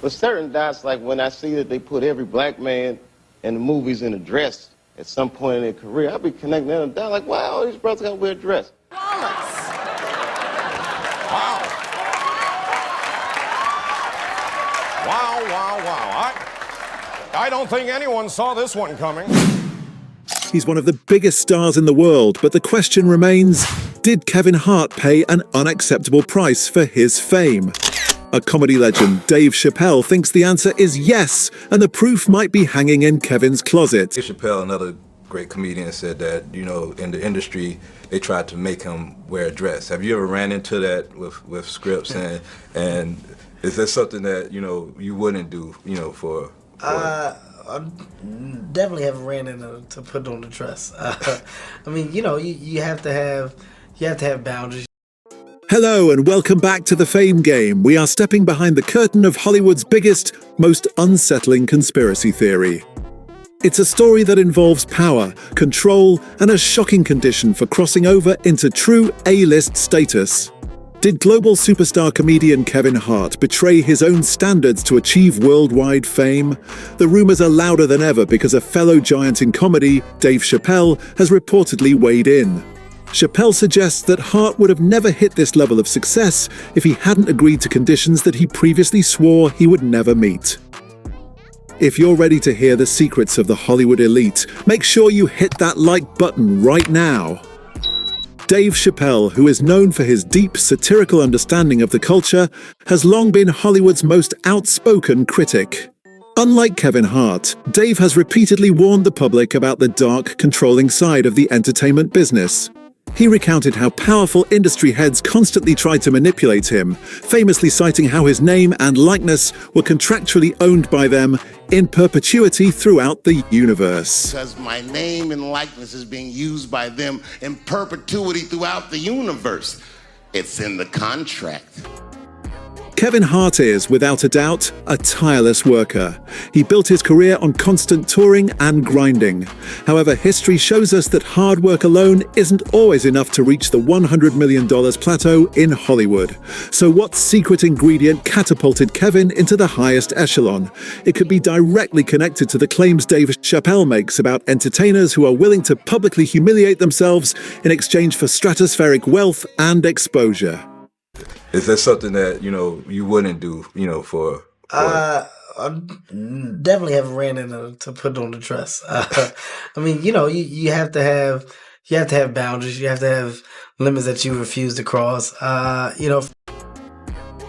But certain dots, like when I see that they put every black man in the movies in a dress at some point in their career, I'll be connecting them down like, wow, all these brothers got to wear a dress. Wallace. Wow. Wow. I don't think anyone saw this one coming. He's one of the biggest stars in the world, but the question remains, did Kevin Hart pay an unacceptable price for his fame? A comedy legend, Dave Chappelle, thinks the answer is yes, and the proof might be hanging in Kevin's closet. Dave Chappelle, another great comedian, said that, you know, in the industry, they tried to make him wear a dress. Have you ever ran into that with scripts, and is that something that, you know, you wouldn't do, you know, for I definitely haven't ran into to put on the dress. I mean, you know, you have to have boundaries. Hello and welcome back to The Fame Game. We are stepping behind the curtain of Hollywood's biggest, most unsettling conspiracy theory. It's a story that involves power, control, and a shocking condition for crossing over into true A-list status. Did global superstar comedian Kevin Hart betray his own standards to achieve worldwide fame? The rumors are louder than ever because a fellow giant in comedy, Dave Chappelle, has reportedly weighed in. Chappelle suggests that Hart would have never hit this level of success if he hadn't agreed to conditions that he previously swore he would never meet. If you're ready to hear the secrets of the Hollywood elite, make sure you hit that like button right now. Dave Chappelle, who is known for his deep satirical understanding of the culture, has long been Hollywood's most outspoken critic. Unlike Kevin Hart, Dave has repeatedly warned the public about the dark, controlling side of the entertainment business. He recounted how powerful industry heads constantly tried to manipulate him, famously citing how his name and likeness were contractually owned by them in perpetuity throughout the universe. Because my name and likeness is being used by them in perpetuity throughout the universe. It's in the contract. Kevin Hart is, without a doubt, a tireless worker. He built his career on constant touring and grinding. However, history shows us that hard work alone isn't always enough to reach the $100 million plateau in Hollywood. So what secret ingredient catapulted Kevin into the highest echelon? It could be directly connected to the claims Dave Chappelle makes about entertainers who are willing to publicly humiliate themselves in exchange for stratospheric wealth and exposure. is that something that, you know, you wouldn't do, you know, for I definitely haven't ran into to put on the dress. I mean, you know, you have to have boundaries. You have to have limits that you refuse to cross. You know.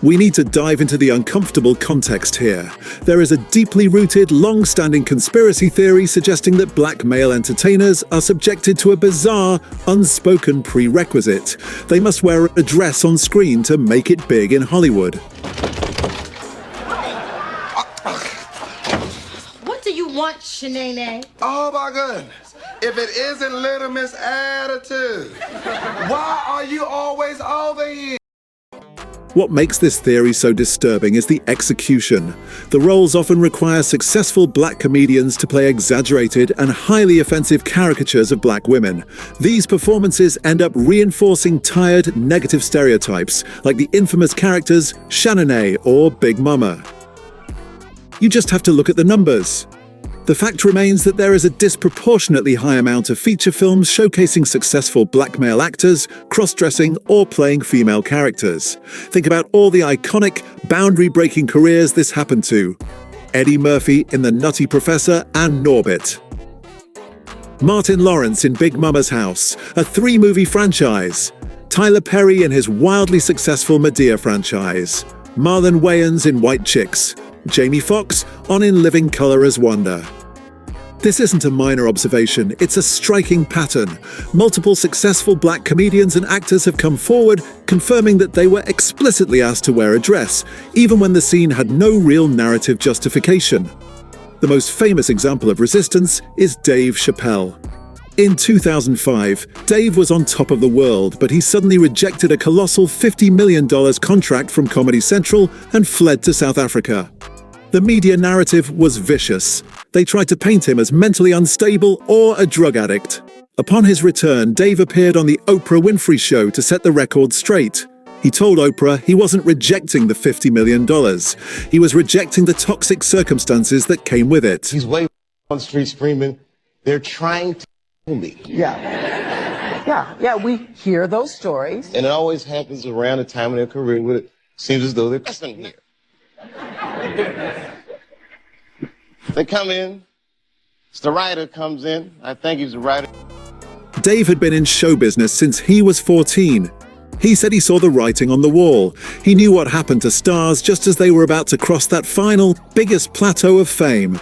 We need to dive into the uncomfortable context here. There is a deeply rooted, long-standing conspiracy theory suggesting that black male entertainers are subjected to a bizarre, unspoken prerequisite. They must wear a dress on screen to make it big in Hollywood. What do you want, Shanae? Oh my goodness. If it isn't Little Miss Attitude, why are you always over here? What makes this theory so disturbing is the execution. The roles often require successful black comedians to play exaggerated and highly offensive caricatures of black women. These performances end up reinforcing tired, negative stereotypes, like the infamous characters Shanae or Big Mama. You just have to look at the numbers. The fact remains that there is a disproportionately high amount of feature films showcasing successful black male actors, cross-dressing, or playing female characters. Think about all the iconic, boundary-breaking careers this happened to. Eddie Murphy in The Nutty Professor and Norbit. Martin Lawrence in Big Mama's House, a 3-movie franchise. Tyler Perry in his wildly successful Madea franchise. Marlon Wayans in White Chicks. Jamie Foxx on In Living Color as Wanda. This isn't a minor observation, it's a striking pattern. Multiple successful black comedians and actors have come forward confirming that they were explicitly asked to wear a dress, even when the scene had no real narrative justification. The most famous example of resistance is Dave Chappelle. In 2005, Dave was on top of the world, but he suddenly rejected a colossal $50 million contract from Comedy Central and fled to South Africa. The media narrative was vicious. They tried to paint him as mentally unstable or a drug addict. Upon his return, Dave appeared on the Oprah Winfrey Show to set the record straight. He told Oprah he wasn't rejecting the $50 million. He was rejecting the toxic circumstances that came with it. He's way on the street screaming, "They're trying to kill me." Yeah, we hear those stories. And it always happens around the time of their career where it seems as though they're wrestling here. They come in, the writer comes in, I think he's the writer. Dave had been in show business since he was 14. He said he saw the writing on the wall. He knew what happened to stars just as they were about to cross that final, biggest plateau of fame.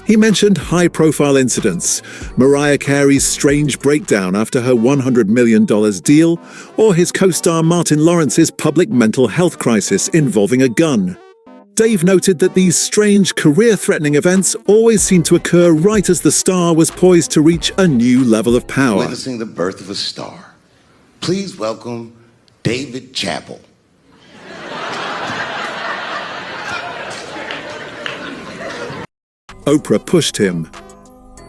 He mentioned high-profile incidents, Mariah Carey's strange breakdown after her $100 million deal, or his co-star Martin Lawrence's public mental health crisis involving a gun. Dave noted that these strange, career-threatening events always seemed to occur right as the star was poised to reach a new level of power. Witnessing the birth of a star. Please welcome DaveChappelle. Oprah pushed him.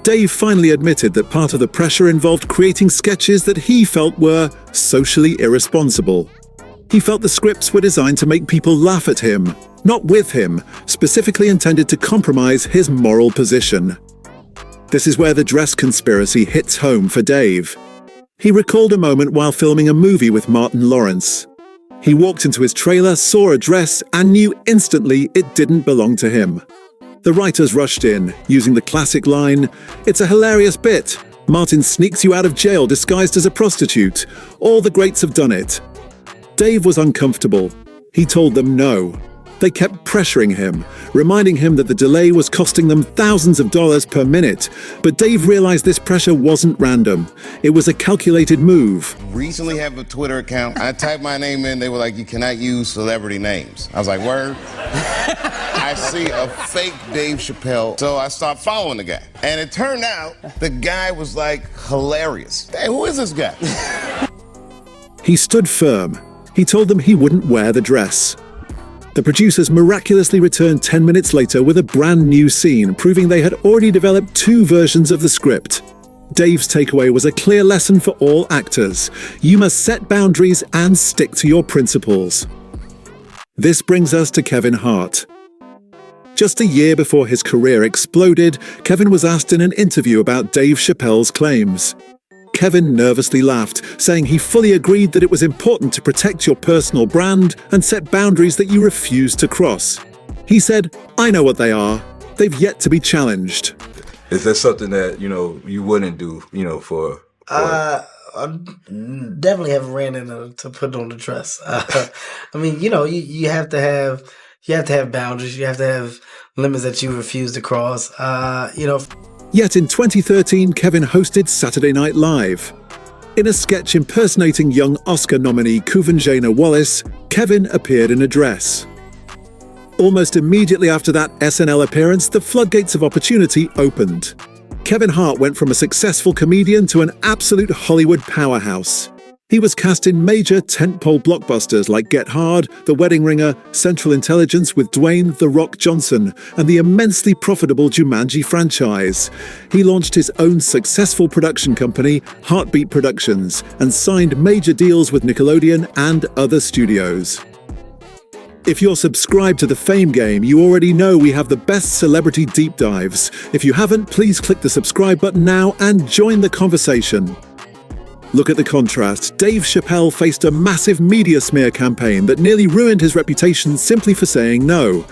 Dave finally admitted that part of the pressure involved creating sketches that he felt were socially irresponsible. He felt the scripts were designed to make people laugh at him, not with him, specifically intended to compromise his moral position. This is where the dress conspiracy hits home for Dave. He recalled a moment while filming a movie with Martin Lawrence. He walked into his trailer, saw a dress, and knew instantly it didn't belong to him. The writers rushed in, using the classic line, "It's a hilarious bit. Martin sneaks you out of jail disguised as a prostitute. All the greats have done it." Dave was uncomfortable. He told them no. They kept pressuring him, reminding him that the delay was costing them thousands of dollars per minute. But Dave realized this pressure wasn't random. It was a calculated move. Recently have a Twitter account. I typed my name in, they were like, "You cannot use celebrity names." I was like, word? I see a fake Dave Chappelle, so I stopped following the guy. And it turned out the guy was like hilarious. Hey, who is this guy? He stood firm. He told them he wouldn't wear the dress. The producers miraculously returned 10 minutes later with a brand new scene, proving they had already developed 2 versions of the script. Dave's takeaway was a clear lesson for all actors. You must set boundaries and stick to your principles. This brings us to Kevin Hart. Just a year before his career exploded, Kevin was asked in an interview about Dave Chappelle's claims. Kevin nervously laughed, saying he fully agreed that it was important to protect your personal brand and set boundaries that you refuse to cross. He said, "I know what they are. They've yet to be challenged." Is that something that, you wouldn't do, for I definitely haven't ran into to put on the dress. I mean, you have to have boundaries. You have to have limits that you refuse to cross. Yet in 2013, Kevin hosted Saturday Night Live. In a sketch impersonating young Oscar nominee Kuvanjena Wallace, Kevin appeared in a dress. Almost immediately after that SNL appearance, the floodgates of opportunity opened. Kevin Hart went from a successful comedian to an absolute Hollywood powerhouse. He was cast in major tentpole blockbusters like Get Hard, The Wedding Ringer, Central Intelligence with Dwayne "The Rock" Johnson, and the immensely profitable Jumanji franchise. He launched his own successful production company, Heartbeat Productions, and signed major deals with Nickelodeon and other studios. If you're subscribed to the Fame Game, you already know we have the best celebrity deep dives. If you haven't, please click the subscribe button now and join the conversation. Look at the contrast. Dave Chappelle faced a massive media smear campaign that nearly ruined his reputation simply for saying no.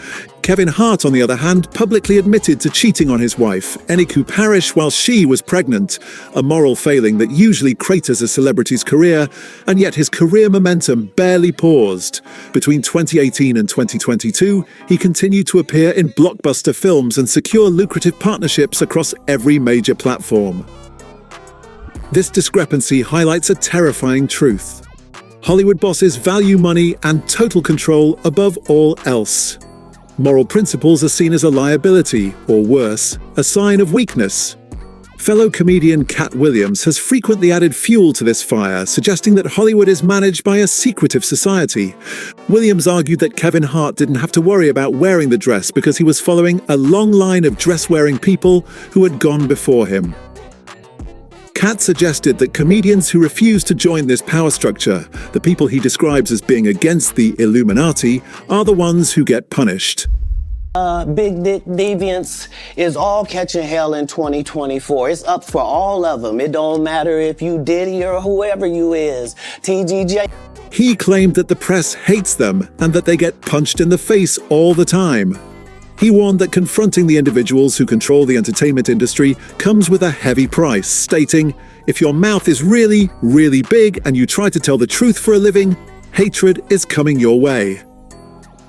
Kevin Hart, on the other hand, publicly admitted to cheating on his wife, Eniku Parrish, while she was pregnant, a moral failing that usually craters a celebrity's career, and yet his career momentum barely paused. Between 2018 and 2022, he continued to appear in blockbuster films and secure lucrative partnerships across every major platform. This discrepancy highlights a terrifying truth. Hollywood bosses value money and total control above all else. Moral principles are seen as a liability, or worse, a sign of weakness. Fellow comedian Cat Williams has frequently added fuel to this fire, suggesting that Hollywood is managed by a secretive society. Williams argued that Kevin Hart didn't have to worry about wearing the dress because he was following a long line of dress-wearing people who had gone before him. Kat suggested that comedians who refuse to join this power structure, the people he describes as being against the Illuminati, are the ones who get punished. Big dick deviance is all catching hell in 2024. It's up for all of them. It don't matter if you Diddy or whoever you is. TGJ. He claimed that the press hates them and that they get punched in the face all the time. He warned that confronting the individuals who control the entertainment industry comes with a heavy price, stating, "If your mouth is really, really big and you try to tell the truth for a living, hatred is coming your way."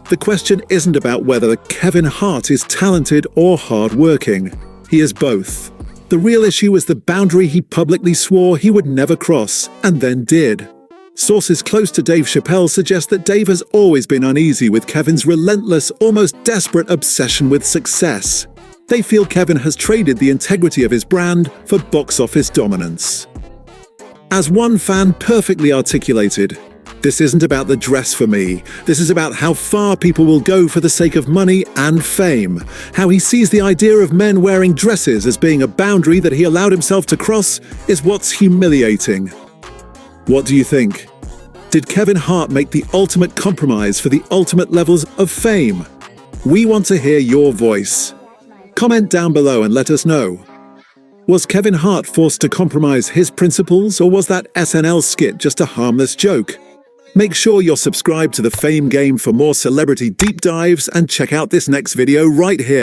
The question isn't about whether Kevin Hart is talented or hard-working. He is both. The real issue is the boundary he publicly swore he would never cross, and then did. Sources close to Dave Chappelle suggest that Dave has always been uneasy with Kevin's relentless, almost desperate obsession with success. They feel Kevin has traded the integrity of his brand for box office dominance. As one fan perfectly articulated, "This isn't about the dress for me. This is about how far people will go for the sake of money and fame. How he sees the idea of men wearing dresses as being a boundary that he allowed himself to cross is what's humiliating." What do you think? Did Kevin Hart make the ultimate compromise for the ultimate levels of fame? We want to hear your voice. Comment down below and let us know. Was Kevin Hart forced to compromise his principles, or was that SNL skit just a harmless joke? Make sure you're subscribed to the Fame Game for more celebrity deep dives, and check out this next video right here.